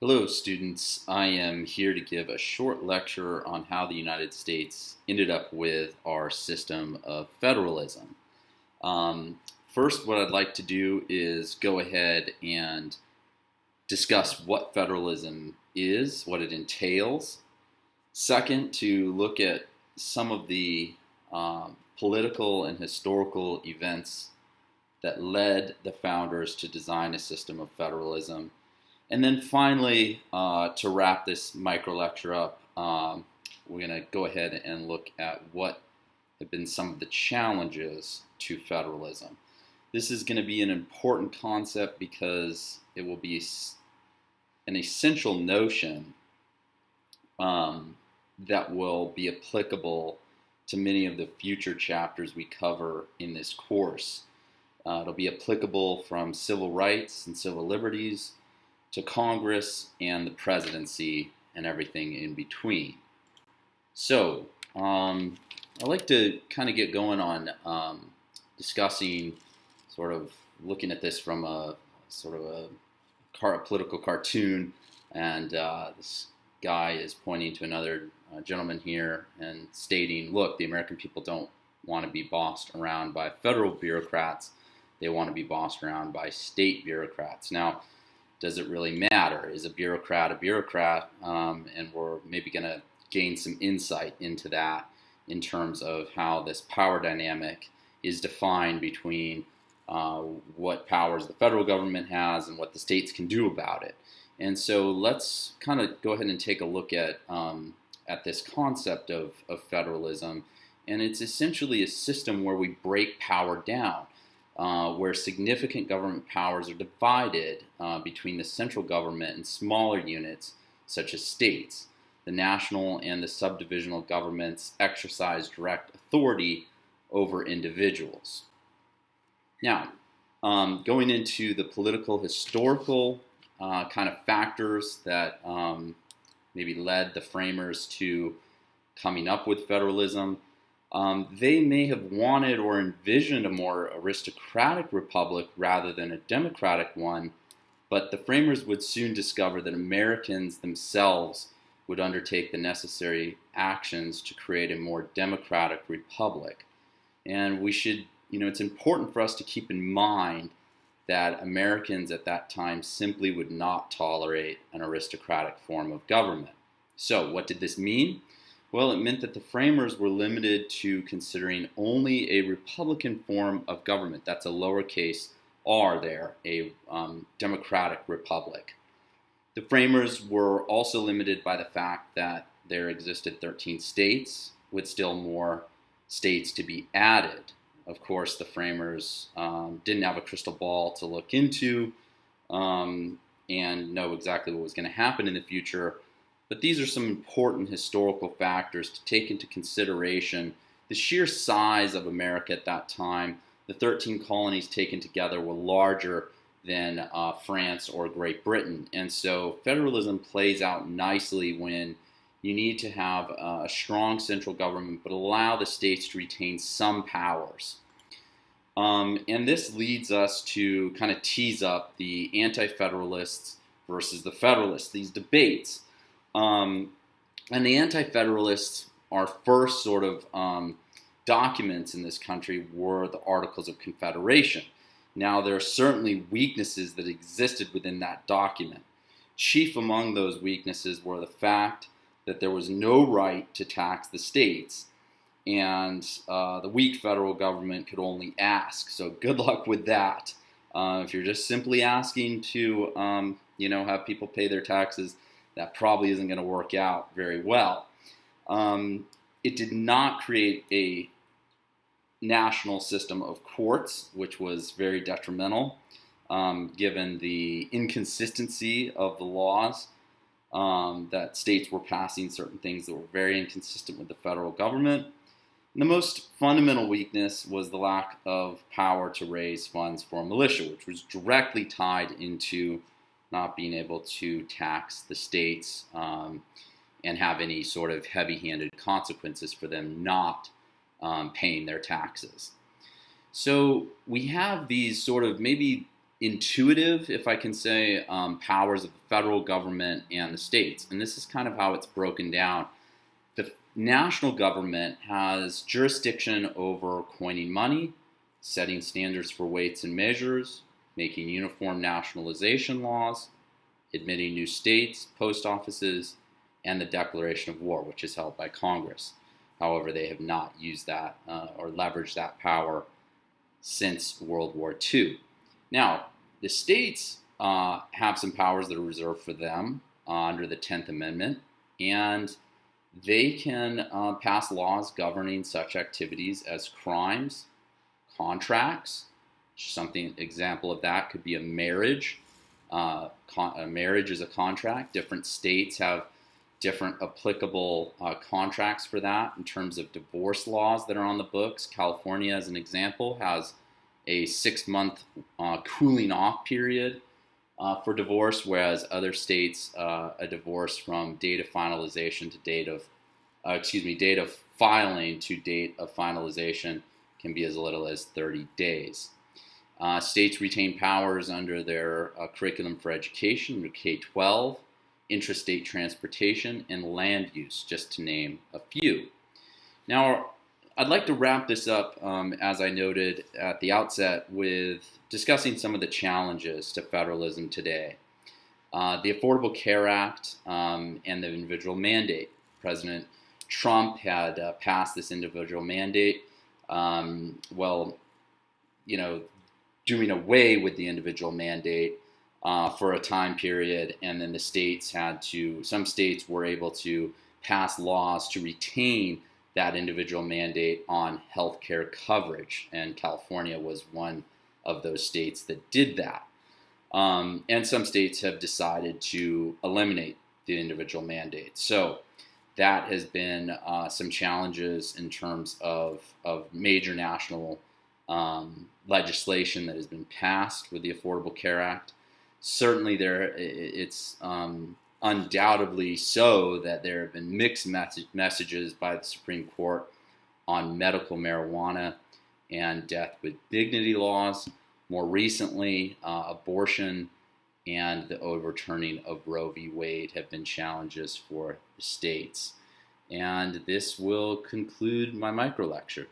Hello, students. I am here to give a short lecture on how the United States ended up with our system of federalism. Um, First, what I'd like to do is go ahead and discuss what federalism is, what it entails. Second, to look at some of the political and historical events that led the founders to design a system of federalism. And then finally, to wrap this micro lecture up, we're going to go ahead and look at what have been some of the challenges to federalism. This is going to be an important concept because it will be an essential notion that will be applicable to many of the future chapters we cover in this course. It'll be applicable from civil rights and civil liberties to Congress and the presidency and everything in between. So, I'd like to kind of get going on discussing, sort of looking at this from a sort of a political cartoon, and this guy is pointing to another gentleman here and stating, look, the American people don't want to be bossed around by federal bureaucrats. They want to be bossed around by state bureaucrats. Now, does it really matter? Is a bureaucrat a bureaucrat? And we're maybe going to gain some insight into that in terms of how this power dynamic is defined between what powers the federal government has and what the states can do about it. And so let's kind of go ahead and take a look at this concept of federalism. And it's essentially a system where we break power down. Where significant government powers are divided between the central government and smaller units, such as states. The national and the subdivisional governments exercise direct authority over individuals. Now, going into the political, historical kind of factors that maybe led the framers to coming up with federalism. They may have wanted or envisioned a more aristocratic republic rather than a democratic one, but the framers would soon discover that Americans themselves would undertake the necessary actions to create a more democratic republic. And we should, it's important for us to keep in mind that Americans at that time simply would not tolerate an aristocratic form of government. So, what did this mean? Well, it meant that the framers were limited to considering only a republican form of government. That's a lowercase r there, a democratic republic. The framers were also limited by the fact that there existed 13 states, with still more states to be added. Of course, the framers didn't have a crystal ball to look into and know exactly what was going to happen in the future. But these are some important historical factors to take into consideration. The sheer size of America at that time, the 13 colonies taken together were larger than France or Great Britain. And so federalism plays out nicely when you need to have a strong central government, but allow the states to retain some powers. And this leads us to kind of tease up the anti-federalists versus the federalists, these debates. And the anti-federalists, our first sort of documents in this country were the Articles of Confederation. Now, there are certainly weaknesses that existed within that document. Chief among those weaknesses were the fact that there was no right to tax the states, and the weak federal government could only ask. So good luck with that. If you're just simply asking to, have people pay their taxes, that probably isn't going to work out very well. It did not create a national system of courts, which was very detrimental, given the inconsistency of the laws, that states were passing certain things that were very inconsistent with the federal government. And the most fundamental weakness was the lack of power to raise funds for a militia, which was directly tied into not being able to tax the states and have any sort of heavy-handed consequences for them not paying their taxes. So we have these sort of maybe intuitive, if I can say, powers of the federal government and the states. And this is kind of how it's broken down. The national government has jurisdiction over coining money, setting standards for weights and measures, making uniform nationalization laws, admitting new states, post offices, and the declaration of war, which is held by Congress. However, they have not used that or leveraged that power since World War II. Now, the states have some powers that are reserved for them under the 10th Amendment, and they can pass laws governing such activities as crimes, contracts. Something example of that could be a marriage. A marriage is a contract. Different states have different applicable contracts for that in terms of divorce laws that are on the books. California, as an example, has a 6-month cooling off period for divorce, whereas other states, a divorce from date of finalization to date of filing to date of finalization can be as little as 30 days. States retain powers under their curriculum for education, under K-12, intrastate transportation, and land use, just to name a few. Now, I'd like to wrap this up, as I noted at the outset, with discussing some of the challenges to federalism today. The Affordable Care Act and the individual mandate. President Trump had passed this individual mandate, doing away with the individual mandate for a time period, and then some states were able to pass laws to retain that individual mandate on health care coverage, and California was one of those states that did that. And some states have decided to eliminate the individual mandate. So that has been some challenges in terms of major national legislation that has been passed with the Affordable Care Act. Certainly it's undoubtedly so that there have been mixed messages by the Supreme Court on medical marijuana and death with dignity laws. More recently, abortion and the overturning of Roe v. Wade have been challenges for the states. And this will conclude my micro lecture.